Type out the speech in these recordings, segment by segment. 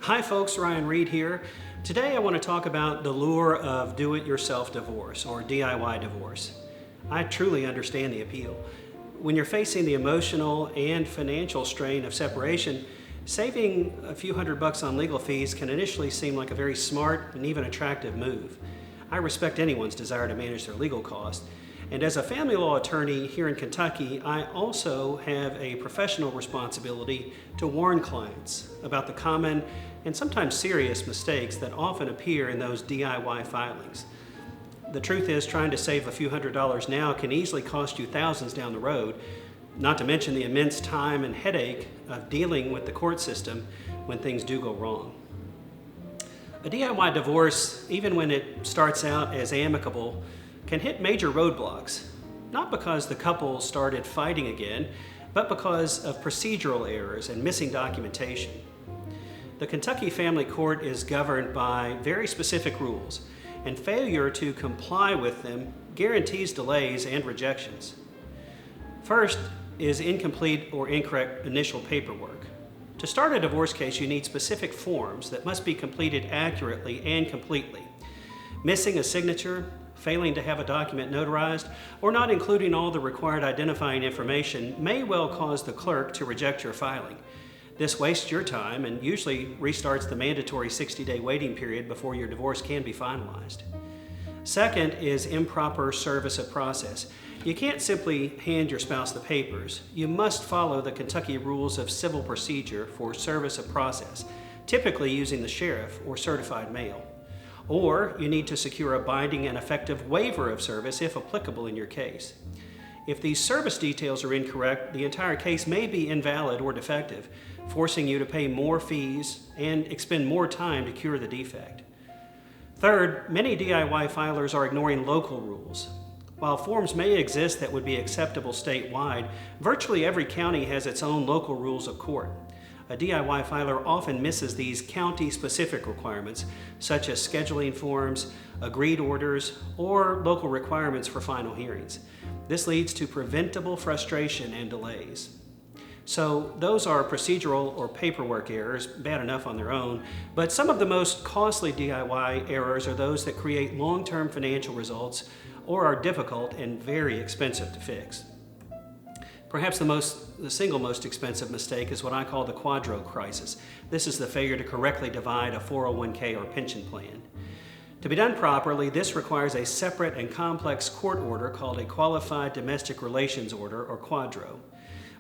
Hi folks, Ryan Reed here. Today I want to talk about the lure of do-it-yourself divorce or DIY divorce. I truly understand the appeal. When you're facing the emotional and financial strain of separation, saving a few $100 on legal fees can initially seem like a very smart and even attractive move. I respect anyone's desire to manage their legal costs. And as a family law attorney here in Kentucky, I also have a professional responsibility to warn clients about the common and sometimes serious mistakes that often appear in those DIY filings. The truth is, trying to save a few $100s now can easily cost you thousands down the road, not to mention the immense time and headache of dealing with the court system when things do go wrong. A DIY divorce, even when it starts out as amicable, can hit major roadblocks, not because the couple started fighting again, but because of procedural errors and missing documentation. The Kentucky Family Court is governed by very specific rules, and failure to comply with them guarantees delays and rejections. First is incomplete or incorrect initial paperwork. To start a divorce case, you need specific forms that must be completed accurately and completely. Missing a signature, failing to have a document notarized, or not including all the required identifying information may well cause the clerk to reject your filing. This wastes your time and usually restarts the mandatory 60-day waiting period before your divorce can be finalized. Second is improper service of process. You can't simply hand your spouse the papers. You must follow the Kentucky Rules of Civil Procedure for service of process, typically using the sheriff or certified mail. Or you need to secure a binding and effective waiver of service if applicable in your case. If these service details are incorrect, the entire case may be invalid or defective, forcing you to pay more fees and expend more time to cure the defect. Third, many DIY filers are ignoring local rules. While forms may exist that would be acceptable statewide, virtually every county has its own local rules of court. A DIY filer often misses these county-specific requirements, such as scheduling forms, agreed orders, or local requirements for final hearings. This leads to preventable frustration and delays. So those are procedural or paperwork errors, bad enough on their own, but some of the most costly DIY errors are those that create long-term financial results or are difficult and very expensive to fix. Perhaps the single most expensive mistake is what I call the quadro crisis. This is the failure to correctly divide a 401k or pension plan. To be done properly, this requires a separate and complex court order called a Qualified Domestic Relations Order, or quadro.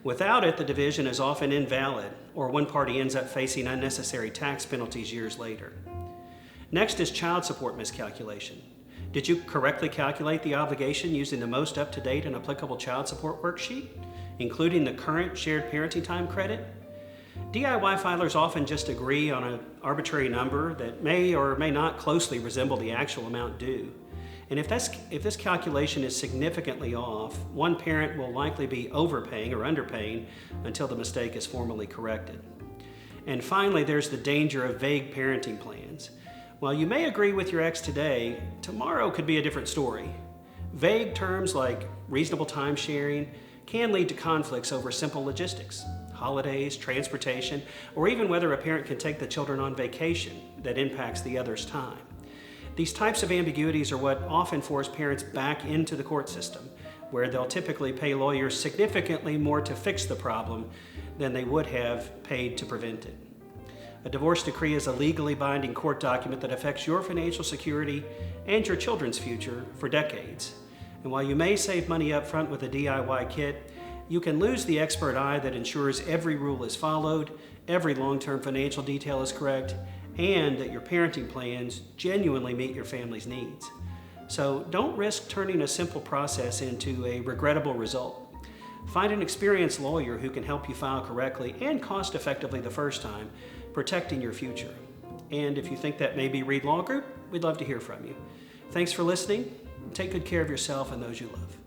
Without it, the division is often invalid, or one party ends up facing unnecessary tax penalties years later. Next is child support miscalculation. Did you correctly calculate the obligation using the most up-to-date and applicable child support worksheet, including the current shared parenting time credit? DIY filers often just agree on an arbitrary number that may or may not closely resemble the actual amount due. And if this calculation is significantly off, one parent will likely be overpaying or underpaying until the mistake is formally corrected. And finally, there's the danger of vague parenting plans. While you may agree with your ex today, tomorrow could be a different story. Vague terms like reasonable time sharing can lead to conflicts over simple logistics, holidays, transportation, or even whether a parent can take the children on vacation that impacts the other's time. These types of ambiguities are what often force parents back into the court system, where they'll typically pay lawyers significantly more to fix the problem than they would have paid to prevent it. A divorce decree is a legally binding court document that affects your financial security and your children's future for decades. And while you may save money up front with a DIY kit, you can lose the expert eye that ensures every rule is followed, every long-term financial detail is correct, and that your parenting plans genuinely meet your family's needs. So don't risk turning a simple process into a regrettable result. Find an experienced lawyer who can help you file correctly and cost-effectively the first time, protecting your future. And if you think that may be Reed Law Group, we'd love to hear from you. Thanks for listening. Take good care of yourself and those you love.